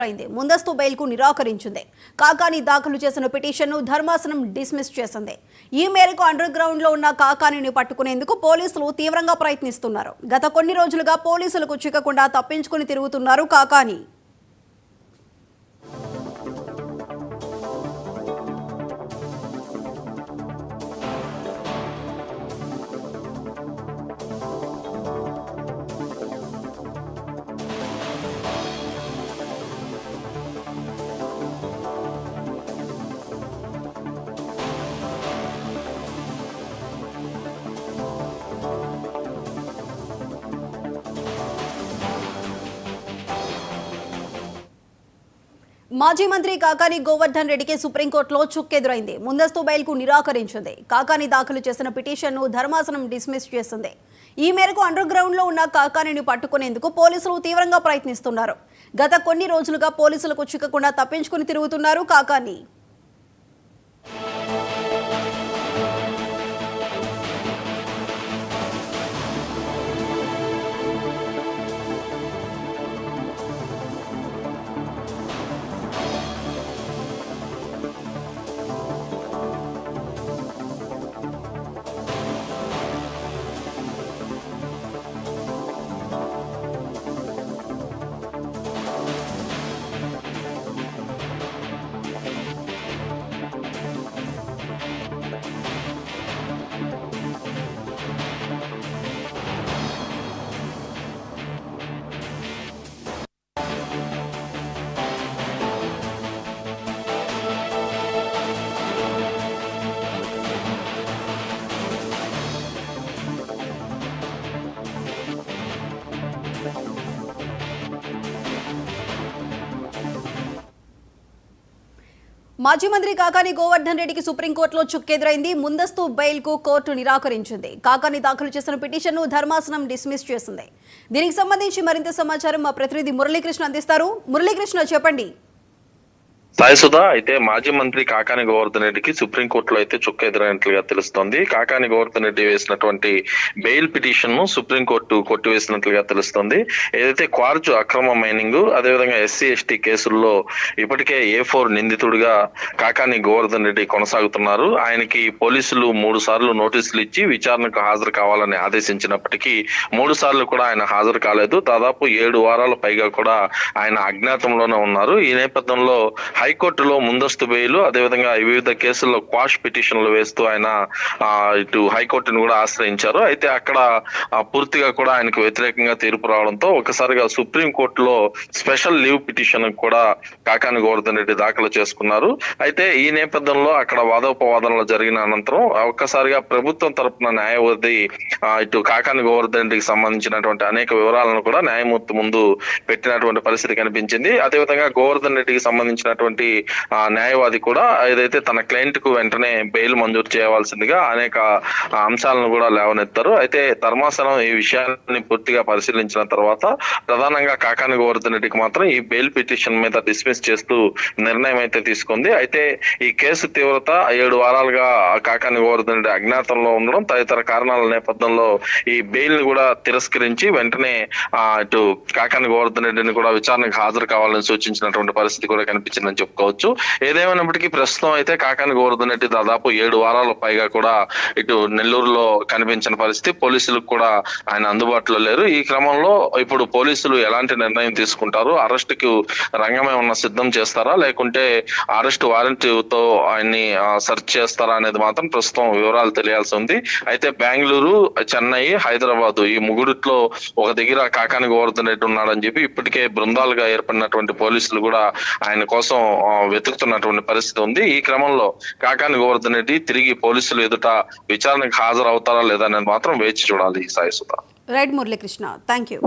అయింది. ముందస్తు బెయిల్కు నిరాకరించింది. కాకాని దాఖలు చేసిన పిటిషన్ను ధర్మాసనం డిస్మిస్ చేసింది. ఈ మేరకు అండర్ గ్రౌండ్లో ఉన్న కాకానిని పట్టుకునేందుకు పోలీసులు తీవ్రంగా ప్రయత్నిస్తున్నారు. గత కొన్ని రోజులుగా పోలీసులకు చిక్కకుండా తప్పించుకుని తిరుగుతున్నారు కాకాని. మాజీ మంత్రి కాకాని గోవర్ధన్ రెడ్డికి సుప్రీంకోర్టులో చుక్కెదురైంది. ముందస్తు బెయిల్కు నిరాకరించింది. కాకాని దాఖలు చేసిన పిటిషన్ను ధర్మాసనం డిస్మిస్ చేసింది. ఈ మేరకు అండర్ గ్రౌండ్లో ఉన్న కాకానిని పట్టుకునేందుకు పోలీసులు తీవ్రంగా ప్రయత్నిస్తున్నారు. గత కొన్ని రోజులుగా పోలీసులకు చిక్కకుండా తప్పించుకుని తిరుగుతున్నారు కాకాని. మాజీ మంత్రి కాకాని గోవర్ధన్ రెడ్డికి సుప్రీంకోర్టులో చుక్కెదురైంది. ముందస్తు బెయిల్కు కోర్టు నిరాకరించింది. కాకాని దాఖలు చేసిన పిటిషన్ను ధర్మాసనం డిస్మిస్ చేసింది. దీనికి సంబంధించి మరింత సమాచారం మా ప్రతినిధి మురళీకృష్ణ అందిస్తారు. మురళీకృష్ణ, చెప్పండి. సాయిసుధా, అయితే మాజీ మంత్రి కాకాని గోవర్ధన్ రెడ్డికి సుప్రీంకోర్టులో అయితే చుక్క ఎదురైనట్లుగా తెలుస్తోంది. కాకాని గోవర్ధన్ రెడ్డి వేసినటువంటి బెయిల్ పిటిషన్ ను సుప్రీంకోర్టు కొట్టివేసినట్లుగా తెలుస్తోంది. ఏదైతే క్వార్జు అక్రమ మైనింగ్, అదేవిధంగా ఎస్సీ ఎస్టీ కేసుల్లో ఇప్పటికే A4 నిందితుడిగా కాకాని గోవర్ధన్ రెడ్డి కొనసాగుతున్నారు. ఆయనకి పోలీసులు 3 సార్లు నోటీసులు ఇచ్చి విచారణకు హాజరు కావాలని ఆదేశించినప్పటికీ 3 సార్లు కూడా ఆయన హాజరు కాలేదు. దాదాపు 7 వారాల పైగా కూడా ఆయన అజ్ఞాతంలోనే ఉన్నారు. ఈ నేపథ్యంలో హైకోర్టులో ముందస్తు బెయిల్, అదేవిధంగా వివిధ కేసుల్లో క్వాష్ పిటిషన్లు వేస్తూ ఆయన ఇటు హైకోర్టును కూడా ఆశ్రయించారు. అయితే అక్కడ పూర్తిగా కూడా ఆయనకు వ్యతిరేకంగా తీర్పు రావడంతో ఒకసారిగా సుప్రీం కోర్టులో స్పెషల్ లీవ్ పిటిషన్ కూడా కాకాని గోవర్ధన్ రెడ్డి దాఖలు చేసుకున్నారు. అయితే ఈ నేపథ్యంలో అక్కడ వాదోపవాదనలు జరిగిన అనంతరం ఒక్కసారిగా ప్రభుత్వం తరపున న్యాయవాది ఇటు కాకాని గోవర్ధన్ రెడ్డికి సంబంధించినటువంటి అనేక వివరాలను కూడా న్యాయమూర్తి ముందు పెట్టినటువంటి పరిస్థితి కనిపించింది. అదేవిధంగా గోవర్ధన్ రెడ్డికి సంబంధించినటువంటి న్యాయవాది కూడా ఏదైతే తన క్లయింట్ కు వెంటనే బెయిల్ మంజూరు చేయవలసిందిగా అనేక అంశాలను కూడా లేవనెత్తారు. అయితే ధర్మాసనం ఈ విషయాన్ని పూర్తిగా పరిశీలించిన తర్వాత ప్రధానంగా కాకాని గోవర్ధన్ రెడ్డికి మాత్రం ఈ బెయిల్ పిటిషన్ మీద డిస్మిస్ చేస్తూ నిర్ణయం అయితే తీసుకుంది. అయితే ఈ కేసు తీవ్రత 7 వారాలుగా కాకాని గోవర్ధన్ రెడ్డి అజ్ఞాతంలో ఉండడం, తదితర కారణాల నేపథ్యంలో ఈ బెయిల్ ని కూడా తిరస్కరించి వెంటనే ఇటు కాకాని గోవర్ధన్ రెడ్డిని కూడా విచారణకు హాజరు కావాలని సూచించినటువంటి పరిస్థితి కూడా కనిపించిందని చెప్పుకోవచ్చు. ఏదేమైనప్పటికీ ప్రస్తుతం అయితే కాకాని గోవర్ధన్ రెడ్డి దాదాపు 7 వారాల పైగా కూడా ఇటు నెల్లూరులో కనిపించిన పరిస్థితి. పోలీసులకు కూడా ఆయన అందుబాటులో లేరు. ఈ క్రమంలో ఇప్పుడు పోలీసులు ఎలాంటి నిర్ణయం తీసుకుంటారు, అరెస్ట్ కు రంగమే ఉన్న సిద్ధం చేస్తారా, లేకుంటే అరెస్ట్ వారెంట్ తో ఆయన్ని సెర్చ్ చేస్తారా అనేది మాత్రం ప్రస్తుతం వివరాలు తెలియాల్సి ఉంది. అయితే బెంగళూరు, చెన్నై, హైదరాబాద్ ఈ ముగ్గురిట్లో ఒక దగ్గర కాకాని గోవర్ధన్ రెడ్డి ఉన్నాడని చెప్పి ఇప్పటికే బృందాలుగా ఏర్పడినటువంటి పోలీసులు కూడా ఆయన కోసం వెతుకుతున్నటువంటి పరిస్థితి ఉంది. ఈ క్రమంలో కాకాని గోవర్ధన్ రెడ్డి తిరిగి పోలీసులు ఎదుట విచారణకు హాజరవుతారా లేదా అనేది మాత్రం వేచి చూడాలి. Saisudha. Right Muralikrishna, thank you.